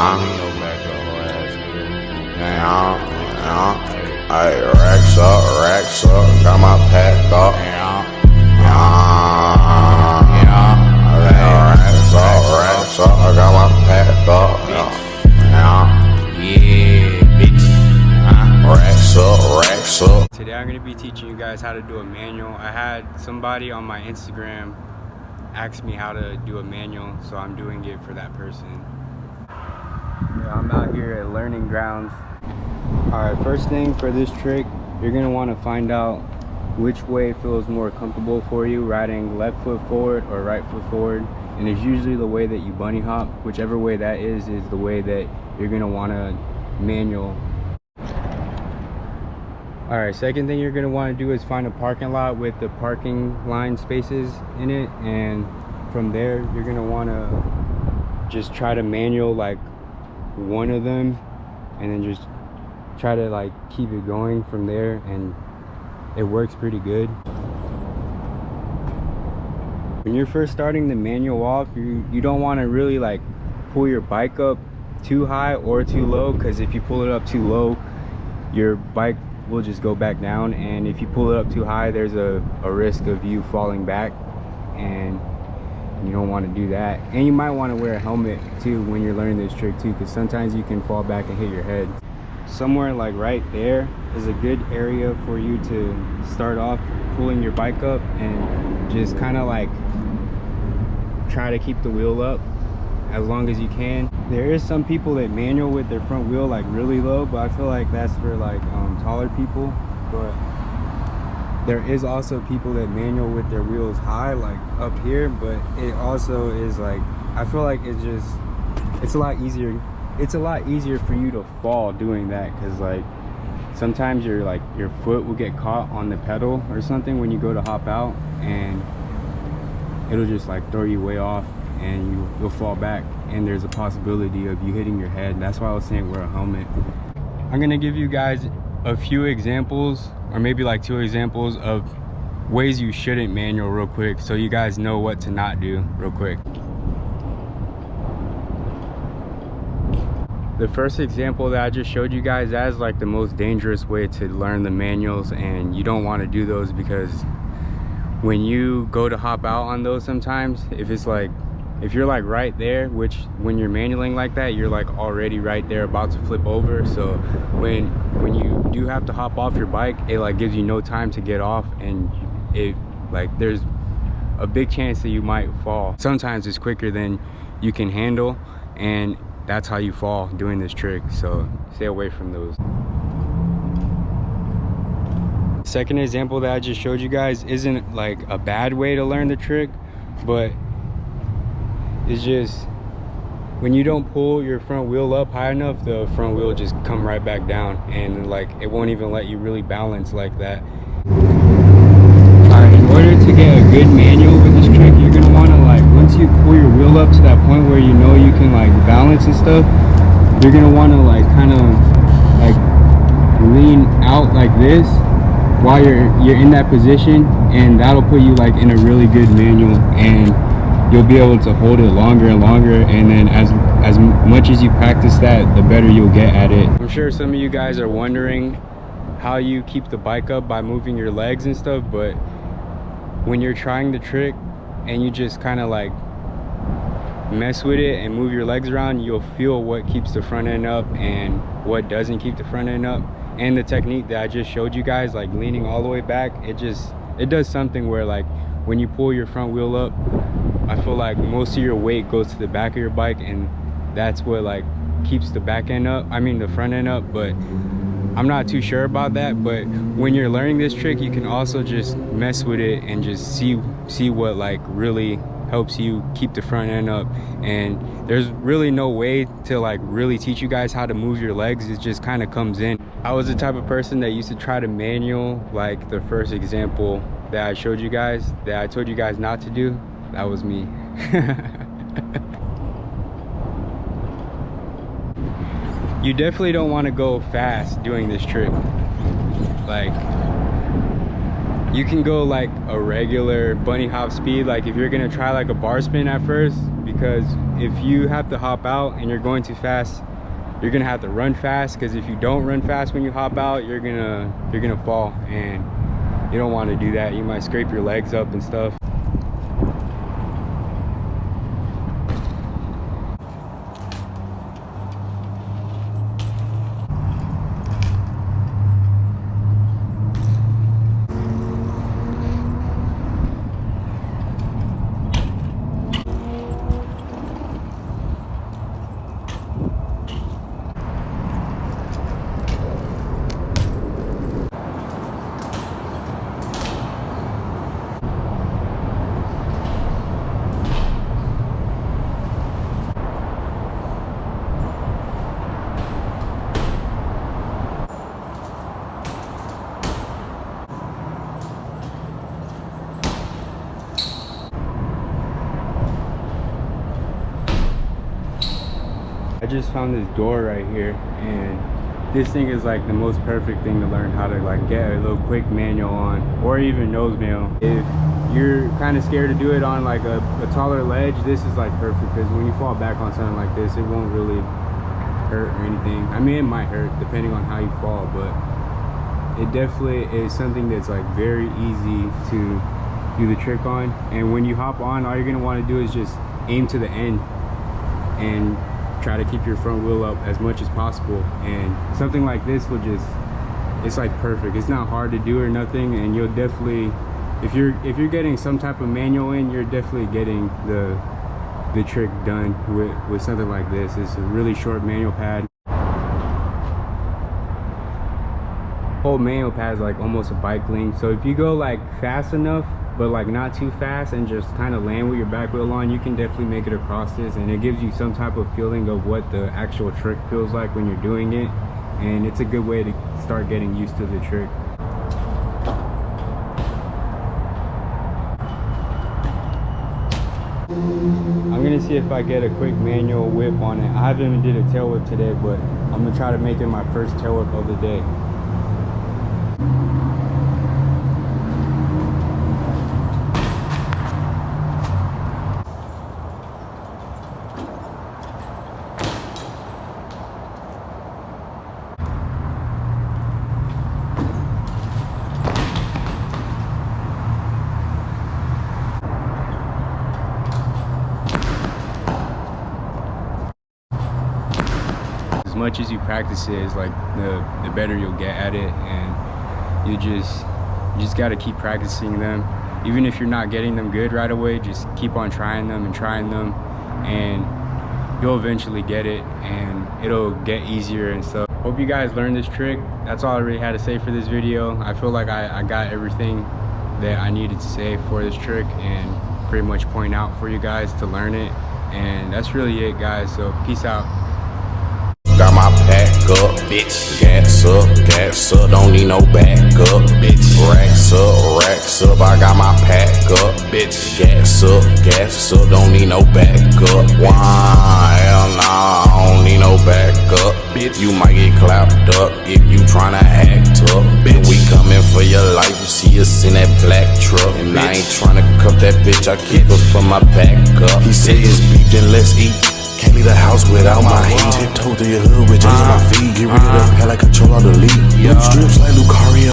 No back up her ass, nigga. Hey, racks up, got my pack up. Racks up, I got my pack up. Racks up. Today I'm going to be teaching you guys how to do a manual. I had somebody on my Instagram ask me how to do a manual, so I'm doing it for that person. I'm out here at Learning Grounds. Alright, first thing for this trick, you're going to want to find out which way feels more comfortable for you, riding left foot forward or right foot forward. And it's usually the way that you bunny hop. Whichever way that is the way that you're going to want to manual. Alright, second thing you're going to want to do is find a parking lot with the parking line spaces in it, and from there you're going to want to just try to manual like one of them, and then just try to like keep it going from there, and it works pretty good. When you're first starting the manual off, you don't want to really like pull your bike up too high or too low, because if you pull it up too low, your bike will just go back down, and if you pull it up too high, there's a risk of you falling back, and you don't want to do that. And you might want to wear a helmet too when you're learning this trick too, because sometimes you can fall back and hit your head. Somewhere like right there is a good area for you to start off pulling your bike up, and just kind of like try to keep the wheel up as long as you can. There is some people that manual with their front wheel like really low, but I feel like that's for like taller people. But there is also people that manual with their wheels high, like up here, but it also is like, I feel like it's a lot easier for you to fall doing that, because like sometimes your foot will get caught on the pedal or something when you go to hop out, and it'll just like throw you way off, and you'll fall back, and there's a possibility of you hitting your head. That's why I was saying wear a helmet. I'm gonna give you guys a few examples, or maybe like 2 examples of ways you shouldn't manual real quick, so you guys know what to not do real quick. The first example that I just showed you guys, that is like the most dangerous way to learn the manuals, and you don't want to do those, because when you go to hop out on those, sometimes if you're like right there, which when you're manualing like that, you're like already right there about to flip over. So when you do have to hop off your bike, it like gives you no time to get off, and it like there's a big chance that you might fall. Sometimes it's quicker than you can handle, and that's how you fall doing this trick. So stay away from those. Second example that I just showed you guys isn't like a bad way to learn the trick, but it's just when you don't pull your front wheel up high enough, the front wheel just come right back down, and like it won't even let you really balance like that. Alright, in order to get a good manual with this trick, you're gonna want to like, once you pull your wheel up to that point where you know you can like balance and stuff, you're gonna want to like kind of like lean out like this while you're in that position, and that'll put you like in a really good manual, and you'll be able to hold it longer and longer, and then as much as you practice that, the better you'll get at it. I'm sure some of you guys are wondering how you keep the bike up by moving your legs and stuff, but when you're trying the trick and you just kind of like mess with it and move your legs around, you'll feel what keeps the front end up and what doesn't keep the front end up. And the technique that I just showed you guys, like leaning all the way back, it does something where like when you pull your front wheel up, I feel like most of your weight goes to the back of your bike, and that's what like keeps the back end up, the front end up. But I'm not too sure about that. But when you're learning this trick, you can also just mess with it and just see what like really helps you keep the front end up. And there's really no way to like really teach you guys how to move your legs. It just kind of comes in. I was the type of person that used to try to manual like the first example that I showed you guys, that I told you guys not to do. That was me. You definitely don't want to go fast doing this trick. Like, you can go like a regular bunny hop speed, like if you're gonna try like a bar spin at first, because if you have to hop out and you're going too fast, you're gonna have to run fast, because if you don't run fast when you hop out, you're gonna fall, and you don't want to do that. You might scrape your legs up and stuff. I just found this door right here, and this thing is like the most perfect thing to learn how to like get a little quick manual on, or even nose manual. If you're kind of scared to do it on like a taller ledge, this is like perfect, because when you fall back on something like this, it won't really hurt or anything. I mean, it might hurt depending on how you fall, but it definitely is something that's like very easy to do the trick on. And when you hop on, all you're gonna want to do is just aim to the end and try to keep your front wheel up as much as possible, and something like this will just, it's like perfect. It's not hard to do or nothing, and you'll definitely, if you're getting some type of manual in, you're definitely getting the trick done with something like this. It's a really short manual pad. Whole manual pad is like almost a bike length, so if you go like fast enough but like not too fast and just kind of land with your back wheel on, you can definitely make it across this, and it gives you some type of feeling of what the actual trick feels like when you're doing it, and it's a good way to start getting used to the trick. I'm gonna see if I get a quick manual whip on it. I haven't even did a tail whip today, but I'm gonna try to make it my first tail whip of the day. As much as you practice it, is like the better you'll get at it, and you just got to keep practicing them. Even if you're not getting them good right away, just keep on trying them, and you'll eventually get it, and it'll get easier and stuff. Hope you guys learned this trick. That's all I really had to say for this video. I feel like I got everything that I needed to say for this trick and pretty much point out for you guys to learn it, and that's really it, guys. So peace out. Got my pack up, bitch. Gas up, don't need no backup, bitch. Racks up, I got my pack up, bitch. Gas up, don't need no backup. Why? Hell nah, I don't need no backup, bitch. You might get clapped up if you tryna act up, bitch. We coming for your life, you see us in that black truck. And bitch, I ain't tryna cuff that bitch, I keep it for my backup. He said it's beef, then let's eat. Can't leave the house without my heat. Tiptoe through your hood with J's on my feet. Get rid of the pad like control on the lead. Strips like Lucario.